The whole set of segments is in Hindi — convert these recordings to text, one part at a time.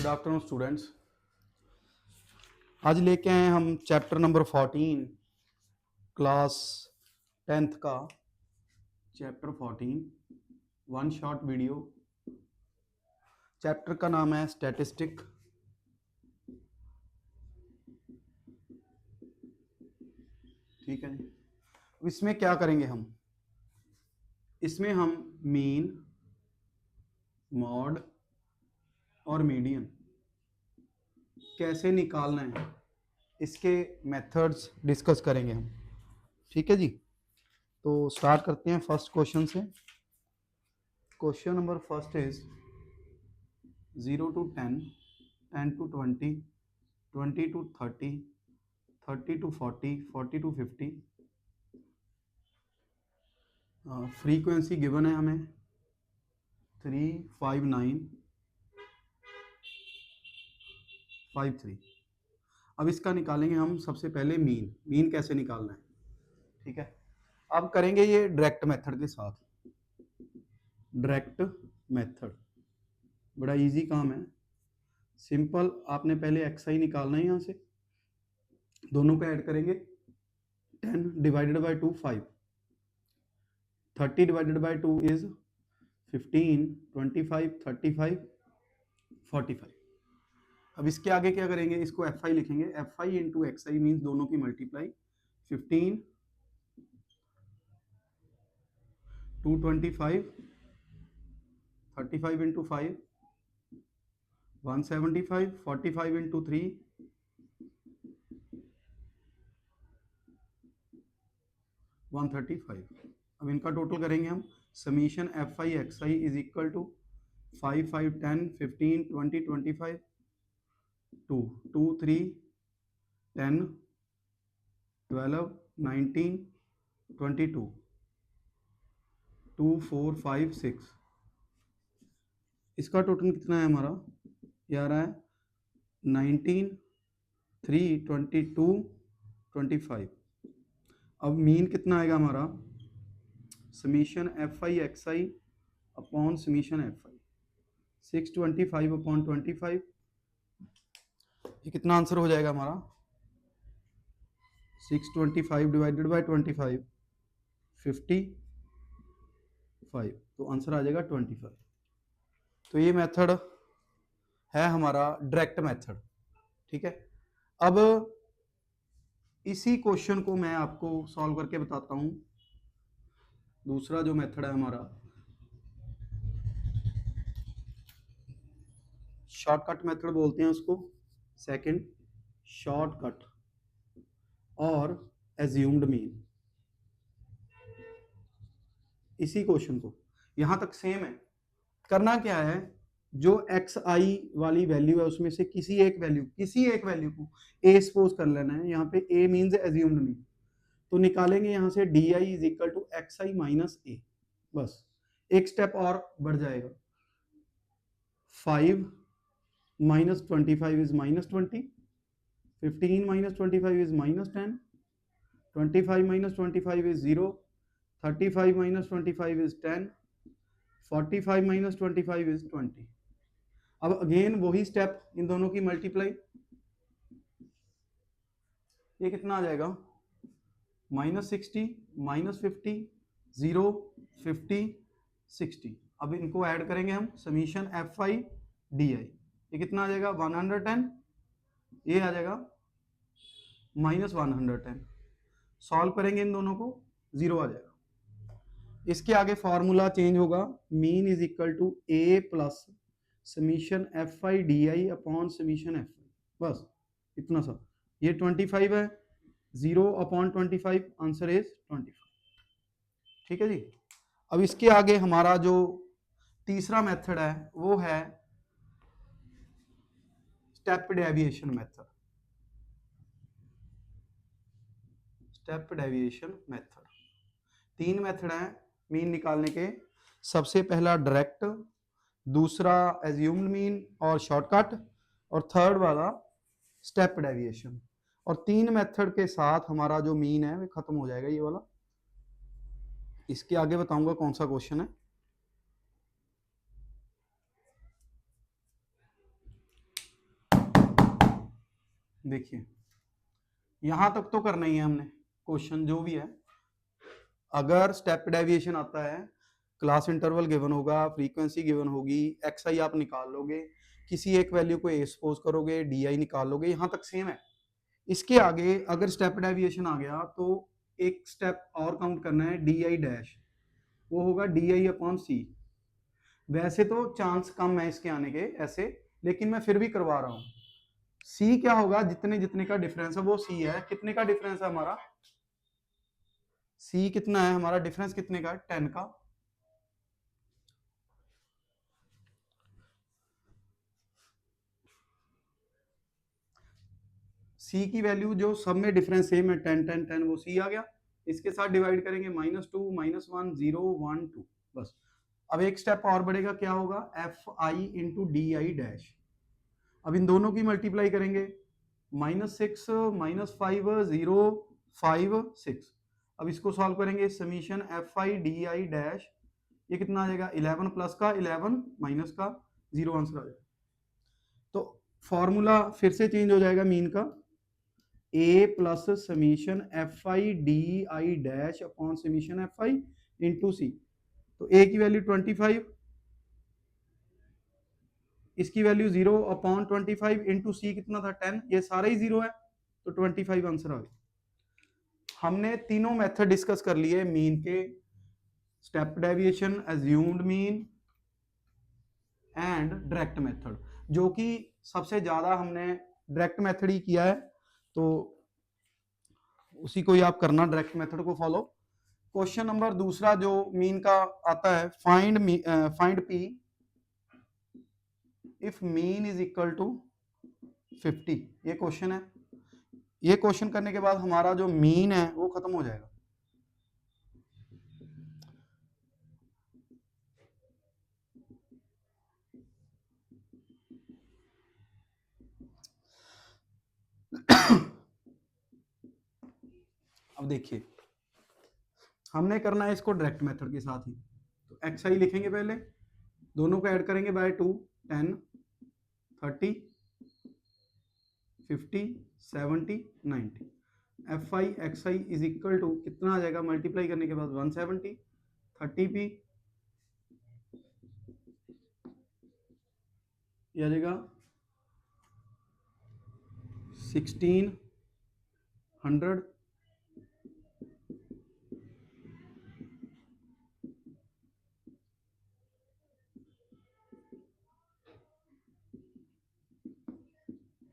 Good afternoon students. आज लेके आए हम चैप्टर नंबर 14 क्लास 10th का chapter 14 one shot video. Chapter का नाम है स्टैटिस्टिक। ठीक है जी। इसमें क्या करेंगे हम? इसमें हम मीन, मॉड और मीडियन कैसे निकालना है इसके मेथड्स डिस्कस करेंगे हम। ठीक है जी। तो स्टार्ट करते हैं फर्स्ट क्वेश्चन से। Question number first is 0 to 10, 10 to 20, 20 to 30, 30 to 40, 40 to 50। Frequency given है हमें 35953। अब इसका निकालेंगे हम सबसे पहले मीन। मीन कैसे निकालना है? ठीक है, अब करेंगे ये डायरेक्ट मेथड के साथ। डायरेक्ट मेथड बड़ा इजी काम है, सिंपल। आपने पहले एक्सआई निकालना है, यहाँ से दोनों को ऐड करेंगे। 10 divided by 2 5, 30 divided by 2 is 15, 25, 35, 45। अब इसके आगे क्या करेंगे? इसको एफ आई लिखेंगे। F I into x I means दोनों की मल्टीप्लाई। 15 to 25, 35 into 5 175, 45 into 3 135। अब इनका टोटल करेंगे हम। Summation F i x i is equal to 5 5 10 15 20 25 2 2 3 10 12 19 22 2 4 5 6। इसका टोटल कितना है हमारा? ये आ रहा है 19 3 22 25। अब मीन कितना आएगा हमारा? Summation F i x i upon summation F I 625 upon 25। ये कितना आंसर हो जाएगा हमारा? 625 डिवाइडेड बाई 25 55। तो आंसर आ जाएगा 25। तो ये मेथड है हमारा डायरेक्ट मेथड। ठीक है, अब इसी क्वेश्चन को मैं आपको सॉल्व करके बताता हूं। दूसरा जो मेथड है हमारा, शॉर्टकट मेथड बोलते हैं उसको। सेकंड शॉर्टकट और एज्यूम्ड मीन। इसी क्वेश्चन को यहां तक सेम है। करना क्या है? जो एक्स आई वाली वैल्यू है उसमें से किसी एक वैल्यू को ए सपोज कर लेना है। यहाँ पे ए मीन्स एज्यूम्ड मीन। तो निकालेंगे यहाँ से D I is equal to X I minus A. बस एक स्टेप और बढ़ जाएगा। 5 minus 25 is minus 20, 15 minus 25 is minus 10, 25 minus 25 is 0, 35 minus 25 is 10, 45 minus 25 is 20। अब अगेन वही स्टेप, इन दोनों की मल्टीप्लाई। ये कितना आ जाएगा? Minus 60 minus 50 0 50 60। अब इनको ऐड करेंगे हम। Summation F I D I, ये कितना आ जाएगा? 110। ये आ जाएगा माइनस 110। सॉल्व करेंगे इन दोनों को, 0 आ जाएगा। इसके आगे फॉर्मूला चेंज होगा। Mean is equal to a plus summation F I D i upon summation F i. बस इतना सा। ये 25 है, 0 अपॉन 25, आंसर इज 25। ठीक है जी। अब इसके आगे हमारा जो तीसरा मेथड है वो है step deviation method. Step deviation method, 3 method हैं मीन निकालने के। सबसे पहला डायरेक्ट, दूसरा एज्यूम्ड मीन और शॉर्टकट, और थर्ड वाला स्टेप डेविएशन। और 3 मेथड के साथ हमारा जो मीन है वो खत्म हो जाएगा, ये वाला। इसके आगे बताऊंगा कौन सा क्वेश्चन है। देखिए यहां तक तो करना ही है हमने, क्वेश्चन जो भी है। अगर स्टेप डेविएशन आता है, क्लास इंटरवल गिवन होगा, फ्रीक्वेंसी गिवन होगी, एक्स आई आप निकाल लोगे, किसी एक वैल्यू को ए सपोज करोगे, डी आई निकाल लोगे, यहां तक सेम है। इसके आगे अगर स्टेप डेविएशन आ गया तो एक स्टेप और काउंट करना है, डी आई डैश, वो होगा डी आई अपॉन सी। वैसे तो चांस कम है इसके आने के ऐसे, लेकिन मैं फिर भी करवा रहा हूं। सी क्या होगा, जितने जितने का डिफरेंस है वो सी है। कितने का डिफरेंस है हमारा, सी कितना है हमारा, डिफरेंस कितने का है, 10 का। सी की वैल्यू जो सब में डिफरेंस सेम है, 10 10 10, वो सी आ गया। इसके साथ डिवाइड करेंगे, -2 -1 0 1 2, बस। अब एक स्टेप और बढ़ेगा, क्या होगा, F I into D I dash. अब इन दोनों की मल्टीप्लाई करेंगे, -6 -5 0 5 6। अब इसको सॉल्व करेंगे, summation F I D I dash, ये कितना आ जाएगा, 11 प्लस का 11 माइनस का 0 आंसर आ जाएगा। तो फॉर्मूला फिर से चेंज हो जाएगा मीन का, A plus summation F I D I dash upon summation F I into C. तो ए की वैल्यू 25, इसकी वैल्यू 0 अपॉन 25 इंटू सी कितना था 10, ये सारा ही 0 है, तो 25 आंसर आ गया। हमने तीनों मेथड डिस्कस कर लिए, मीन के, step deviation, assumed mean and direct method, जो कि सबसे ज्यादा हमने डायरेक्ट मेथड ही किया है, तो उसी को ही आप करना, डायरेक्ट मेथड को फॉलो। क्वेश्चन नंबर दूसरा जो मीन का आता है, find p if mean is equal to 50, ये क्वेश्चन है। ये क्वेश्चन करने के बाद हमारा जो मीन है वो खत्म हो जाएगा। अब देखिए हमने करना है इसको डायरेक्ट मेथड के साथ ही, तो एक्स आई लिखेंगे पहले, दोनों को ऐड करेंगे by 2, 10 30 50 70 90, f i x i is equal to कितना आ जाएगा, मल्टीप्लाई करने के बाद 170, 30 पी, ये आ जाएगा 1600,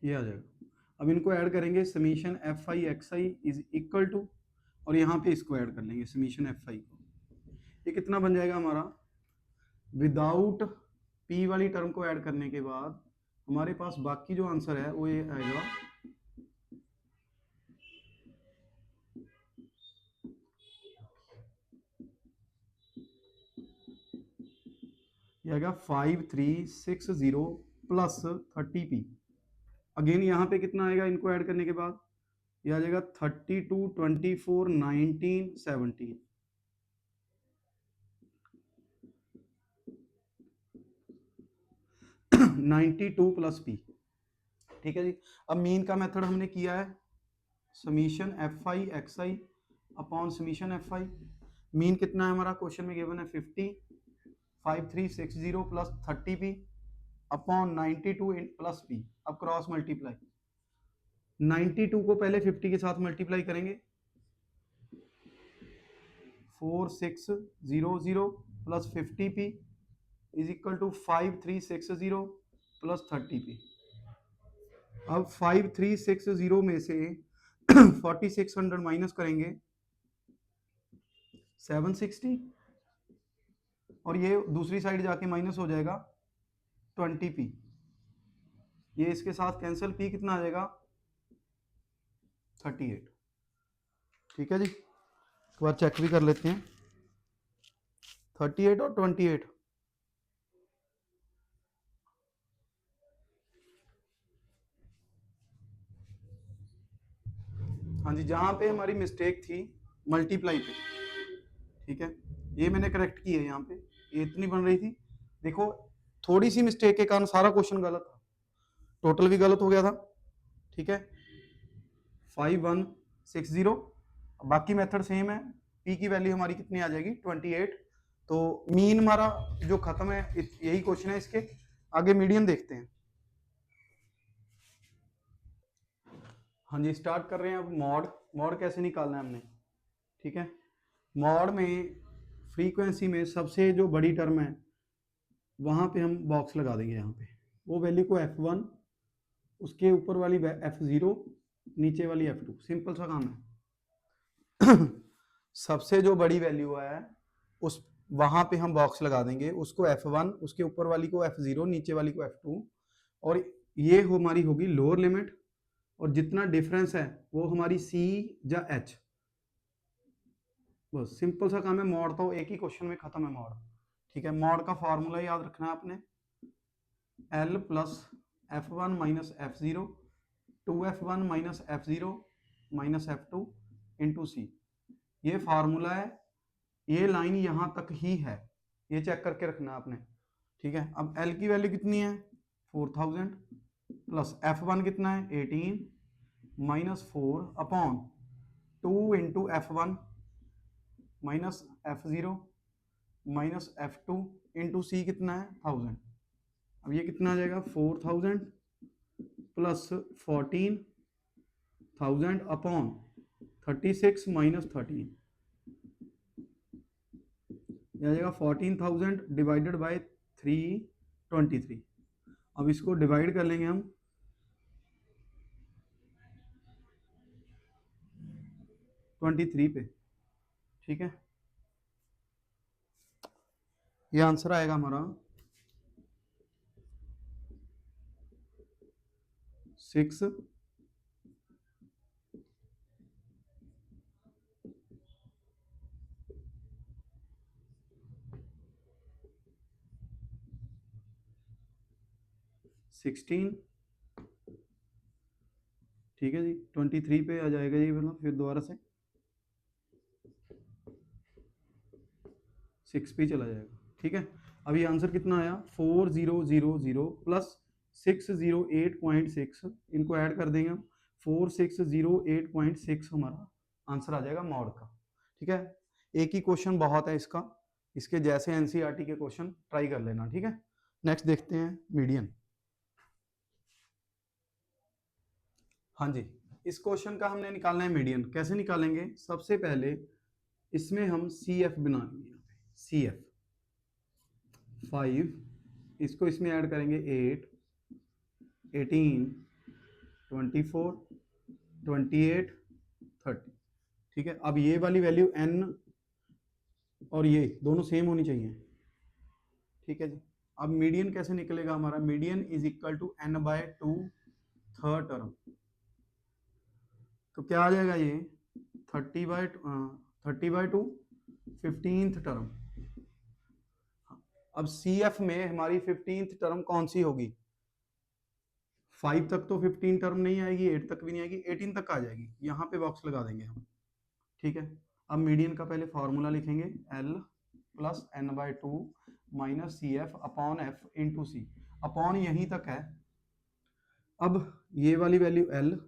ये आ जाएगा। अब इनको ऐड करेंगे, summation F i x i is equal to, और यहाँ पे इसको ऐड कर लेंगे समीशन एफ आई को, ये कितना बन जाएगा हमारा, विदाउट पी वाली टर्म को ऐड करने के बाद हमारे पास बाकी जो आंसर है वो ये आएगा, ये आएगा 5360 प्लस 30 पी। अगेन यहाँ पे कितना आएगा इनको ऐड करने के बाद, ये आ जाएगा 32 24 19 17, 92 प्लस पी। ठीक है जी। अब मीन का मेथड हमने किया है, summation F i x i upon summation F i. Mean कितना है हमारा, क्वेश्चन में गिवन है 50, 5360 plus 30 p upon 92 plus p. अब क्रॉस मल्टीप्लाई, 92 को पहले 50 के साथ मल्टीप्लाई करेंगे, 4600 plus 50 p is equal to 5360 plus 30 p. अब 5360 में से 4600 माइनस करेंगे 760, और ये दूसरी साइड जाके माइनस हो जाएगा 20 पी, ये इसके साथ कैंसिल, पी कितना आ जाएगा 38। ठीक है जी, एक बार चेक भी कर लेते हैं, 38 और 28, हाँ जी, जहां पे हमारी मिस्टेक थी मल्टीप्लाई पे, ठीक है, ये मैंने करेक्ट की है, यहाँ पे ये इतनी बन रही थी, देखो थोड़ी सी मिस्टेक के कारण सारा क्वेश्चन गलत था, टोटल भी गलत हो गया था। ठीक है, 5160। बाकी मेथड सेम है। पी की वैल्यू हमारी कितनी आ जाएगी 28। तो मीन हमारा जो खत्म है, यही क्वेश्चन है। इसके आगे मीडियन देखते हैं। हाँ जी, स्टार्ट कर रहे हैं अब मॉड। मॉड कैसे निकालना है हमने, ठीक है। मॉड में फ्रीक्वेंसी में सबसे जो बड़ी टर्म है वहां पे हम बॉक्स लगा देंगे यहाँ पे। वो वैल्यू को F1, उसके ऊपर वाली F0, नीचे वाली F2। सिंपल सा काम है। सबसे जो बड़ी वैल्यू है उस वहां पे हम बॉक्स लगा देंगे, उसको F1, उसके ऊपर वाली को F0, नीचे वाली को F2। और ये हमारी होगी लोअर लिमिट, और जितना डिफरेंस है वो हमारी C या H। बस सिंपल सा काम है। मॉड तो एक ही क्वेश्चन में खत्म है मॉड, ठीक है। मॉड का फॉर्मूला याद रखना है आपने, L plus F1 minus F0, 2F1 minus F0 minus F2 into C। ये फार्मूला है। ये लाइन यहां तक ही है, ये चेक करके रखना आपने, ठीक है। अब L की वैल्यू कितनी है 4000, प्लस F1 कितना है 18 minus 4 upon 2 into F1 minus F0 minus F2 into C कितना है 1000। अब ये कितना आ जाएगा 4000 प्लस 14000 अपॉन 36 माइनस 13। यह आ जाएगा 14000 डिवाइडेड बाय 323। अब इसको डिवाइड कर लेंगे हम 23 पे, ठीक है। ये आंसर आएगा हमारा 6 16, ठीक है जी। 23 पे आ जाएगा जी, मतलब फिर दोबारा से 6 पे चला जाएगा, ठीक है। अब ये आंसर कितना आया 4000 प्लस 608.6। इनको ऐड कर देंगे हम, 4608.6 हमारा आंसर आ जाएगा मॉड का, ठीक है। एक ही क्वेश्चन बहुत है इसका, इसके जैसे एनसीईआरटी के क्वेश्चन ट्राई कर लेना, ठीक है। नेक्स्ट देखते हैं मीडियन। हाँ जी, इस क्वेश्चन का हमने निकालना है मीडियन। कैसे निकालेंगे, सबसे पहले इसमें हम सी एफ बना लेंगे। यहाँ पे सी एफ 5, इसको इसमें ऐड करेंगे 8, 18, 24, 28, 30, ठीक है। अब ये वाली वैल्यू n और ये दोनों सेम होनी चाहिए, ठीक है जी। अब मीडियन कैसे निकलेगा हमारा, median is equal to n/2 third term. तो क्या आ जाएगा ये 30/2 15th टर्म। अब सी एफ में हमारी 15th टर्म कौन सी होगी, 5 तक तो 15 टर्म नहीं आएगी, 8 तक भी नहीं आएगी, 18 तक आ जाएगी। यहाँ पे बॉक्स लगा देंगे हम, ठीक है। अब मीडियन का पहले फॉर्मूला लिखेंगे, L plus n/2 minus C F upon F into C. Upon यहीं तक है। अब ये वाली वैल्यू L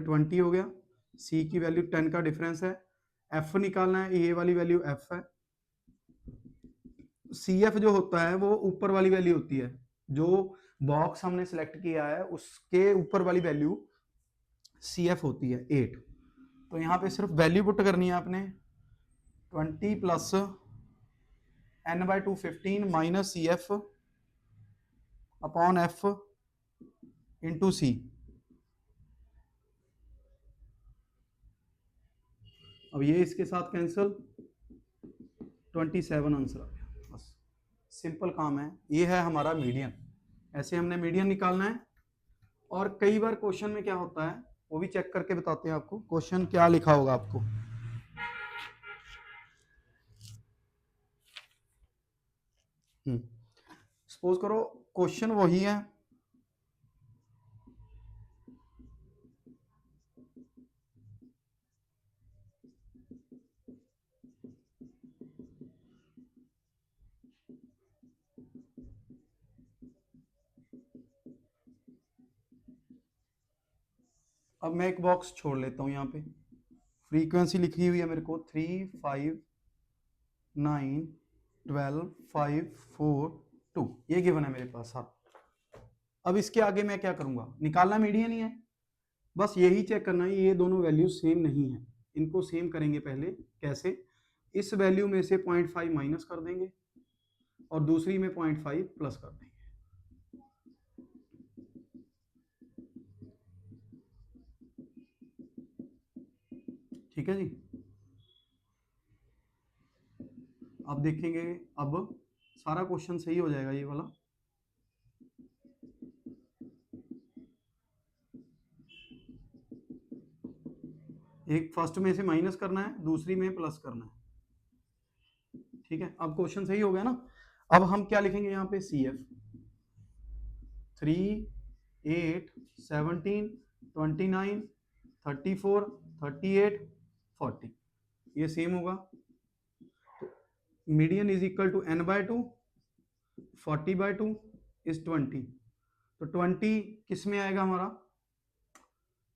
20 हो गया, C की वैल्यू 10 का डिफरेंस है, F निकालना है, ये वाली वैल्यू F है। सी एफ जो होता है वो ऊपर वाली वैल्यू होती है, जो बॉक्स हमने सेलेक्ट किया है उसके ऊपर वाली वैल्यू सी एफ होती है 8। तो यहाँ पे सिर्फ वैल्यू पुट करनी है आपने, 20 plus n/2 15 minus C F upon F into C. अब ये इसके साथ कैंसिल, 27 आंसर आ गया। बस सिंपल काम है, ये है हमारा मीडियन। ऐसे हमने मीडियन निकालना है। और कई बार क्वेश्चन में क्या होता है वो भी चेक करके बताते हैं आपको, क्वेश्चन क्या लिखा होगा आपको। सपोज करो क्वेश्चन वही है, अब मैं एक बॉक्स छोड़ लेता हूँ यहाँ पे, फ्रीक्वेंसी लिखी हुई है मेरे को 3, 5, 9, 12, 5, 4, 2, ये गिवन है मेरे पास। हाँ, अब इसके आगे मैं क्या करूंगा, निकालना मीडियन ही है, बस यही चेक करना है ये दोनों वैल्यू सेम नहीं है। इनको सेम करेंगे पहले, कैसे, इस वैल्यू में से 0.5 माइनस कर देंगे और दूसरी में 0.5 प्लस कर देंगे। ठीक है जी। अब देखेंगे, अब सारा क्वेश्चन सही हो जाएगा ये वाला। एक फर्स्ट में से माइनस करना है, दूसरी में प्लस करना है। ठीक है, अब क्वेश्चन सही हो गया ना। अब हम क्या लिखेंगे यहाँ पे, सी एफ 3, 8, 17, 29, 34, 38, 40, ये सेम होगा। Median is equal to n by 2, 40 by 2 is 20, तो 20 किस में आएगा हमारा,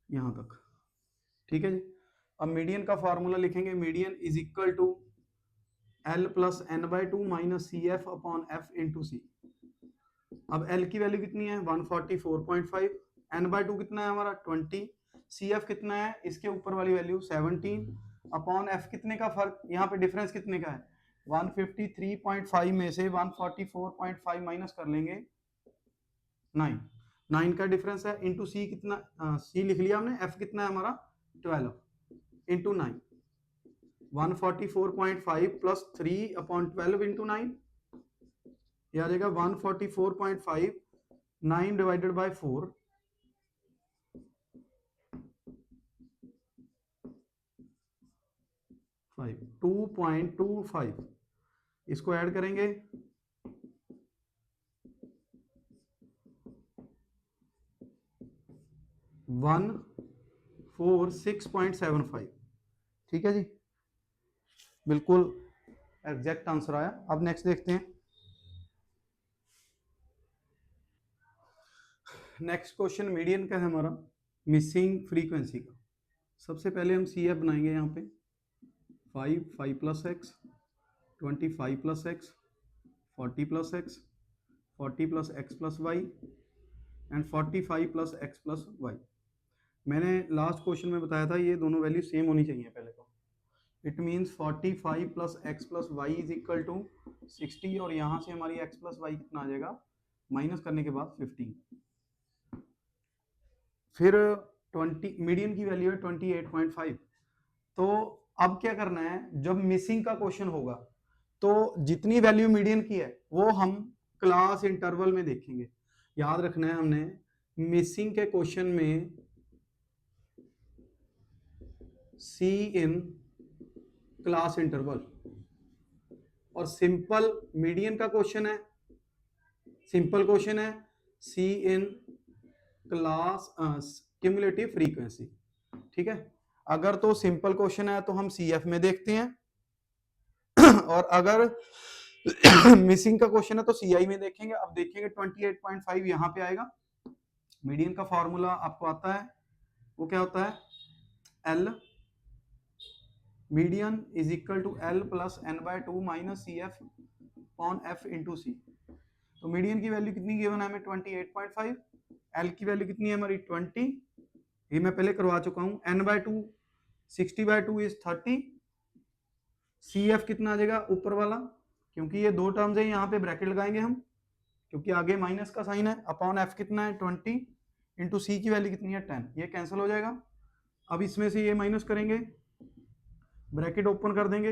यहां तक। ठीक है जी। अब मीडियन का फॉर्मूला लिखेंगे, median is equal to L plus N by two minus C F upon F into C. अब L की वैल्यू कितनी है 144.5, n बाई टू कितना है हमारा 20, सी एफ कितना है इसके ऊपर वाली वैल्यू 17 अपॉन एफ, कितने का फर्क, यहाँ पे डिफरेंस कितने का है 153.5 में से 144.5 माइनस कर लेंगे 9, 9 का डिफरेंस है, इंटू सी कितना, सी लिख लिया हमने, एफ कितना है हमारा 12 इंटू 9, 144.5 प्लस 3 अपॉन 12 इंटू 9, ये आ जाएगा 144.5, 9 डिवाइडेड बाय 4, 2.25, इसको ऐड करेंगे 146.75। ठीक है जी, बिल्कुल एग्जैक्ट आंसर आया। अब नेक्स्ट देखते हैं, नेक्स्ट क्वेश्चन मीडियन का है हमारा, मिसिंग फ्रीक्वेंसी का। सबसे पहले हम सी एफ बनाएंगे यहाँ पे 5, 5 plus x, 25 plus x, 40 plus x, 40 plus x plus y and 45 plus x plus y. मैंने लास्ट क्वेश्चन में बताया था ये दोनों वैल्यू सेम होनी चाहिए पहले तो। It means 45 plus x plus y is equal to 60, और यहाँ से हमारी एक्स प्लस वाई कितना आ जाएगा, माइनस करने के बाद 15। फिर 20, मीडियन की वैल्यू है 28.5। तो अब क्या करना है, जब मिसिंग का क्वेश्चन होगा तो जितनी वैल्यू मीडियन की है वो हम क्लास इंटरवल में देखेंगे। याद रखना है हमने, मिसिंग के क्वेश्चन में सी इन क्लास इंटरवल, और सिंपल मीडियन का क्वेश्चन है, सिंपल क्वेश्चन है सी इन क्लास क्यूमुलेटिव फ्रीक्वेंसी। ठीक है, अगर तो सिंपल क्वेश्चन है तो हम सी एफ में देखते हैं और अगर मिसिंग का क्वेश्चन है तो सी आई में देखेंगे। अब देखेंगे 28.5 यहाँ पे आएगा। मीडियन का फॉर्मूला आपको आता है, वो क्या होता है, L median is equal to L plus N by two minus C F on F into C. तो मीडियन की वैल्यू कितनी गिवन है हमें 28.5, एल की वैल्यू कितनी है हमारी 20, ये मैं पहले करवा चुका हूं, n by two 60/2 is 30, c f कितना आ जाएगा ऊपर वाला, क्योंकि ये दो टर्म्स है यहाँ पे ब्रैकेट लगाएंगे हम, क्योंकि आगे माइनस का साइन है, अपॉन एफ कितना है 20 इंटू सी की वैल्यू कितनी है 10, ये कैंसिल हो जाएगा। अब इसमें से ये माइनस करेंगे, ब्रैकेट ओपन कर देंगे,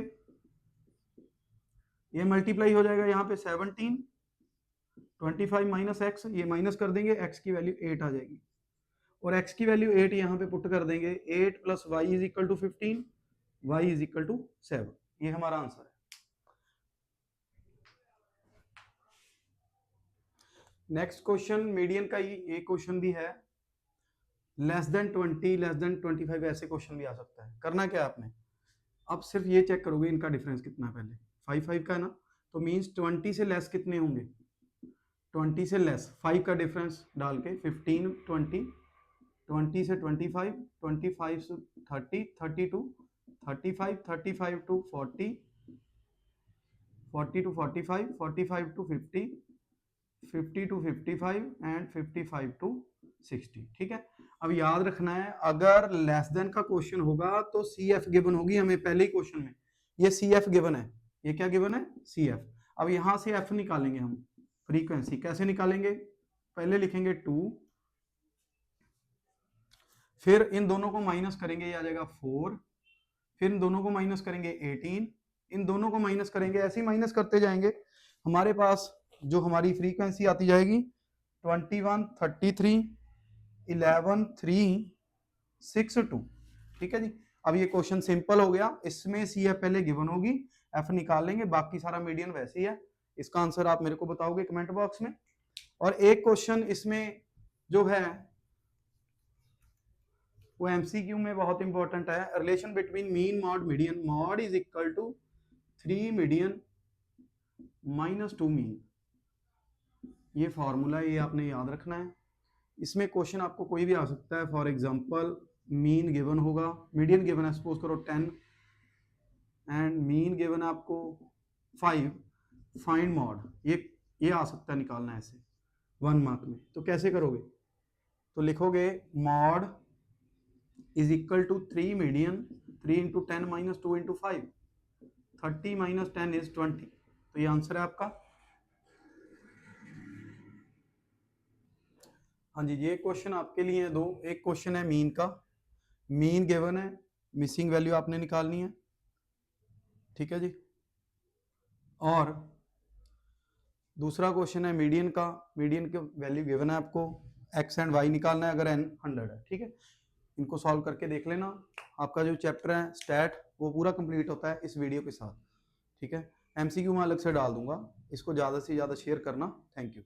ये मल्टीप्लाई हो जाएगा यहाँ पे 17, 25 माइनस एक्स, ये माइनस कर देंगे, एक्स की वैल्यू 8 आ जाएगी, और x की वैल्यू 8 यहाँ पे पुट कर देंगे, 8 plus y is equal to 15, y is equal to 7, ये हमारा आंसर है। नेक्स्ट क्वेश्चन मीडियन का ही एक क्वेश्चन भी है, लेस देन 20, लेस देन 25, ऐसे क्वेश्चन भी आ सकता है। करना क्या है आपने, अब सिर्फ ये चेक करोगे इनका डिफरेंस कितना है, पहले 5 5 का है ना, तो मीन्स 20 से लेस कितने होंगे, 20 से लेस 5 का डिफरेंस डाल के 15 20 20 से 25, 25 से 30, 30 to 35, 35 to 40, 40 to 45, 45 to 50, 50 to 55 and 55 to 60। ठीक है, अब याद रखना है अगर लेस देन का क्वेश्चन होगा तो सी एफ गिवन होगी हमें पहले ही क्वेश्चन में। ये सी एफ गिवन है, ये क्या गिवन है, सी एफ। अब यहां से एफ निकालेंगे हम, फ्रीक्वेंसी कैसे निकालेंगे, पहले लिखेंगे 2, फिर इन दोनों को माइनस करेंगे, ये आ जाएगा 4, फिर इन दोनों को माइनस करेंगे 18, इन दोनों को माइनस करेंगे, ऐसे ही माइनस करते जाएंगे, हमारे पास जो हमारी फ्रीक्वेंसी आती जाएगी 21, 33, 11, 3, 6, 2। ठीक है जी, अब ये क्वेश्चन सिंपल हो गया, इसमें सी एफ पहले गिवन होगी, एफ निकाल लेंगे, बाकी सारा मीडियन वैसे ही है। इसका आंसर आप मेरे को बताओगे कमेंट बॉक्स में। और एक क्वेश्चन इसमें जो है वो एमसीक्यू में बहुत इंपॉर्टेंट है, relation between mean mode median, mode is equal to 3 median minus 2 mean. ये फॉर्मूला है, ये आपने याद रखना है। इसमें क्वेश्चन आपको कोई भी आ सकता है, फॉर एग्जांपल मीन गिवन होगा, मीडियन गिवन है सपोज करो 10 एंड मीन गिवन है आपको 5, फाइंड मॉड, ये आ सकता है निकालना ऐसे 1 मार्क में। तो कैसे करोगे, तो लिखोगे mode is equal to 3 median, 3 into 10 minus 2 into 5, 30 minus 10 is 20। तो ये आंसर है आपका। हाँ जी, ये क्वेश्चन आपके लिए है दो, एक क्वेश्चन है मीन का, मीन गिवन है, मिसिंग वैल्यू आपने निकालनी है। ठीक है जी, और दूसरा क्वेश्चन है मीडियन का, मीडियन की वैल्यू गिवन है आपको, एक्स एंड वाई निकालना है अगर n 100 है। ठीक है, इनको सॉल्व करके देख लेना, आपका जो चैप्टर है स्टैट वो पूरा कंप्लीट होता है इस वीडियो के साथ। ठीक है, एमसीक्यू मैं अलग से डाल दूंगा, इसको ज़्यादा से ज़्यादा शेयर करना। Thank you.